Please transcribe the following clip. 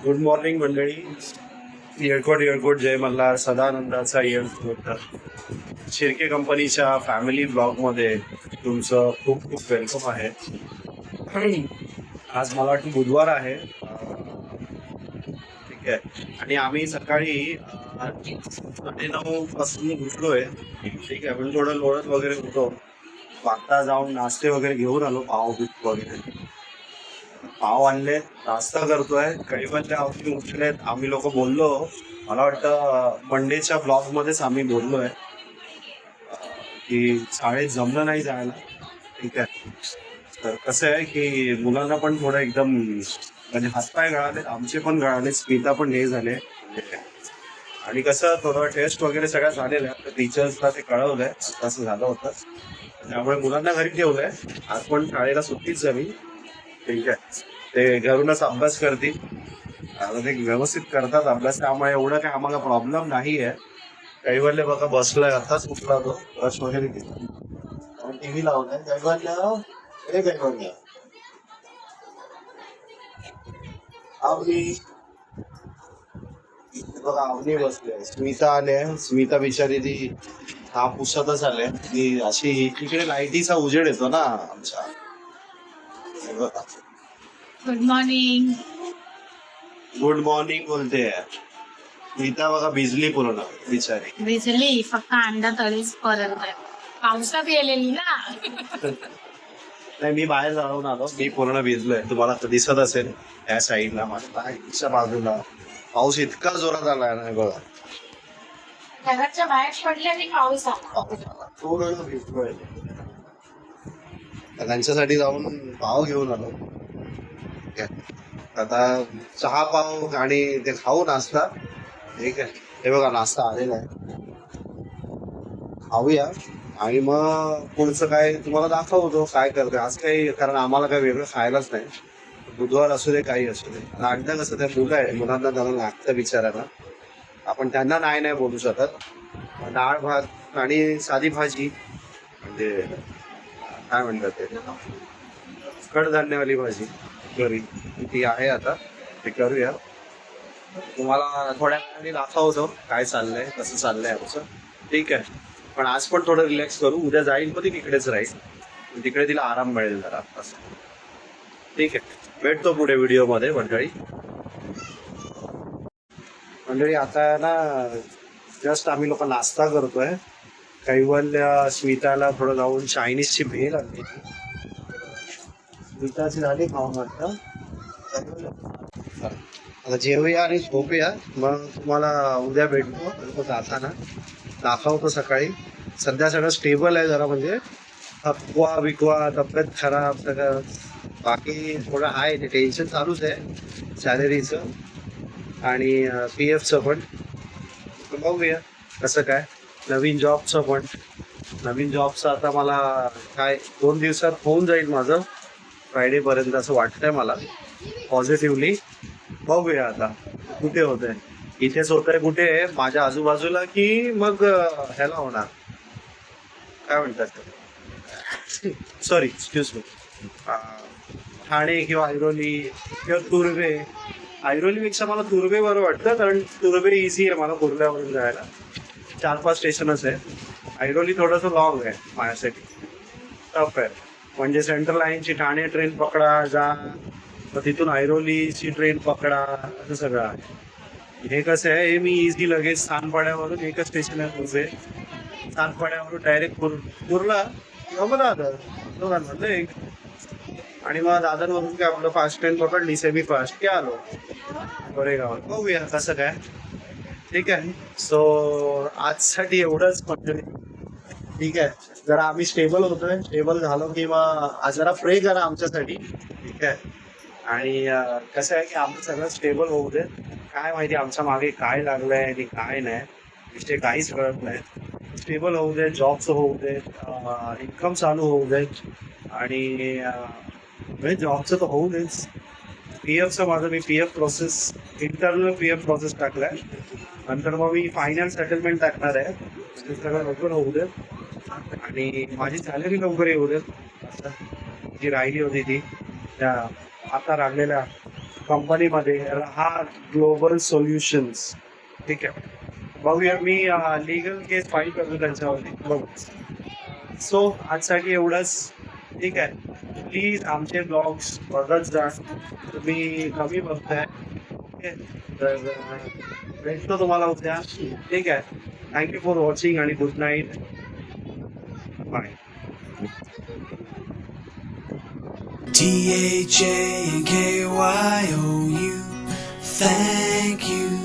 Good morning मंडळी. येळकोट जय मल्हार, सदानंदाचा येळकोट. शिर्के कंपनीच्या फॅमिली ब्लॉगमध्ये तुमचं खूप खूप वेलकम आहे. आज मला वाटतं बुधवार आहे. ठीक आहे. आणि आम्ही सकाळी 9:30 पासून उठलोय. ठीक आहे. पण थोडं लोळत वगैरे होतो. आता जाऊन नाश्ते वगैरे घेऊन आलो, पाव बीट वगैरे. पाव आणले, नाश्ता करतोय. कैवल्य अवधी उठलेत. आम्ही लोक बोललो, मला वाटतं मंडेच्या ब्लॉग मध्येच आम्ही बोललोय की शाळेत जमलं नाही जायला. ठीक आहे. तर कसं आहे की मुलांना पण थोडं एकदम म्हणजे हातपाय गळाले, आमचे पण गळाले, स्मिता पण हे झाले. आणि कसं थोडं टेस्ट वगैरे सगळ्या झालेल्या, तर टीचर्सला ते कळवलंय असं झालं होतं. त्यामुळे मुलांना घरी ठेवलंय. आज पण शाळेला सुट्टीच झाली. ठीक आहे. ते घरूनच अभ्यास करतील. आता ते व्यवस्थित करतात अभ्यास, त्यामुळे एवढं काय आम्हाला प्रॉब्लेम नाही आहे. कैवल्य बघा बसलाय, आताच उठला तो, ब्रश वगैरे घेतला, टीव्ही लावलाय. कैवल्य, हे कैवल्य, आवनी बघा, आवनी बसले. स्मिता आले. स्मिता बिचारी ती हा पुसतच आले. ती अशी इकडे लाईटीचा उजेड येतो ना आमच्या. हे बघा. Good morning. गुड मॉर्निंग बोलते. स्मिता बघा भिजली पूर्ण बिचारी. भिजली, फक्त अंडा तळीच पर्यंत. पावसात गेलेली ना. नाही, मी बाहेर जाऊन आलो, मी पूर्ण भिजलोय. तुम्हाला तर दिसत असेल त्या साईडला, माझ्या बाहेरच्या बाजूला पाऊस इतका जोरात आलाय ना. बघा, घराच्या बाहेर पडले आणि पाऊस आला. पूर्ण भिजलोय. त्यांच्यासाठी जाऊन पाव घेऊन आलो. ठीक आहे. आता चहा पाव आणि ते खाऊ नाश्ता. ठीक आहे. हे बघा, नाश्ता आलेला आहे, खाऊया. आणि मग पुढचं काय तुम्हाला दाखवतो काय करतोय आज. काही कारण आम्हाला काही वेगळं खायलाच नाही. बुधवार असू दे, काही असू दे. लागतं कसं, त्या मुलं आहे, मुलांना त्याला लागतं बिचारायला. आपण त्यांना नाही नाही बोलू शकत. डाळ भात आणि साधी भाजी, म्हणजे काय म्हणतात ते, कडधान्यवाली भाजी घरी ती आहे. आता ते करूया. तुम्हाला थोड्या वेळाने दाखवतो काय चाललंय, कसं चाललंय आमचं. ठीक आहे. पण आज पण थोडं रिलॅक्स करू. उद्या जाईल पण ती तिकडेच राहील, तिकडे तिला आराम मिळेल जरा असं. ठीक आहे. भेटतो पुढे व्हिडिओमध्ये मंडळी. आता ना जस्ट आम्ही लोक नाश्ता करतोय. कैवल्य स्मिताला थोडं जाऊन चायनीजची भेल आणली. स्मिताची झाली खाऊन वाटतं. आता जेवूया आणि झोपूया. मग तुम्हाला उद्या भेटतो जाताना, दाखवतो सकाळी. सध्या सगळं स्टेबल आहे जरा, म्हणजे थकवा बिकवा, तब्येत खराब सगळं. बाकी थोडं आहे, ते टेन्शन चालूच आहे सॅलरीचं आणि PFचं पण. बघूया कसं काय. नवीन जॉबचं आता मला काय 2 दिवसात होऊन जाईल माझं, फ्रायडेपर्यंत असं वाटतंय मला पॉझिटिव्हली. बघूया आता कुठे होतंय. इथेच होतंय कुठे माझ्या आजूबाजूला, की मग ह्याला होणार, काय म्हणतात, सॉरी एक्सक्यूज मी, ठाणे किंवा ऐरोली किंवा तुर्भे. ऐरोलीपेक्षा मला तुर्भे बरं वाटतं, कारण तुर्भे इझी आहे मला कुर्ल्यावरून जायला. 4-5 स्टेशनच आहे. ऐरोली थोडंसं लॉंग आहे माझ्यासाठी, टफ आहे. म्हणजे सेंट्रल लाईनची ठाणे ट्रेन पकडा जा, तर तिथून ऐरोलीची ट्रेन पकडा, असं सगळं आहे. हे कसं आहे, हे मी इझी लगेच सानपाड्यावरून, एकच स्टेशन आहे तुर्भे, सानपाड्यावरून डायरेक्ट कुर्ला किंवा दादर, दोघांमधलं एक. आणि मग दादरवरून काय आपलं फास्ट ट्रेन पकडली, सेमी फास्ट, की आलो गोरेगावात. बघूया कसं काय. ठीक आहे. सो आजसाठी एवढंच मंडळी. ठीक आहे. जरा आम्ही स्टेबल होतोय, स्टेबल झालो की मग आज जरा प्रे करा आमच्यासाठी. ठीक आहे. आणि कसं आहे की आमचं सगळं स्टेबल होऊ दे. काय माहिती आमच्या मागे काय लागलंय आणि काय नाही, विषय काहीच कळत नाही. स्टेबल होऊ दे, जॉबचं होऊ दे, इन्कम चालू होऊ दे. आणि म्हणजे जॉबचं तर होऊ देच. PFचं माझं, मी PF process, internal PF process टाकलाय. नंतर मग मी फायनल सेटलमेंट टाकणार आहे. ते सगळं लवकर होऊ दे आणि माझी सॅलरी लवकर येऊ देत. असं जी राहिली होती ती, त्या आता राहिलेल्या कंपनीमध्ये रहा ग्लोबल सोल्युशन्स. ठीक आहे, बघूया. मी लिगल केस फाईल करतो त्यांच्यावरती. बघू. सो आजसाठी एवढंच. ठीक आहे, प्लीज आमचे ब्लॉग्स बघत जा. तुम्ही कमी बघताय. ओके, तर भेटतो तुम्हाला उद्या. ठीक आहे, थँक्यू फॉर वॉचिंग आणि good night. Bye. THANKYOU, thank you.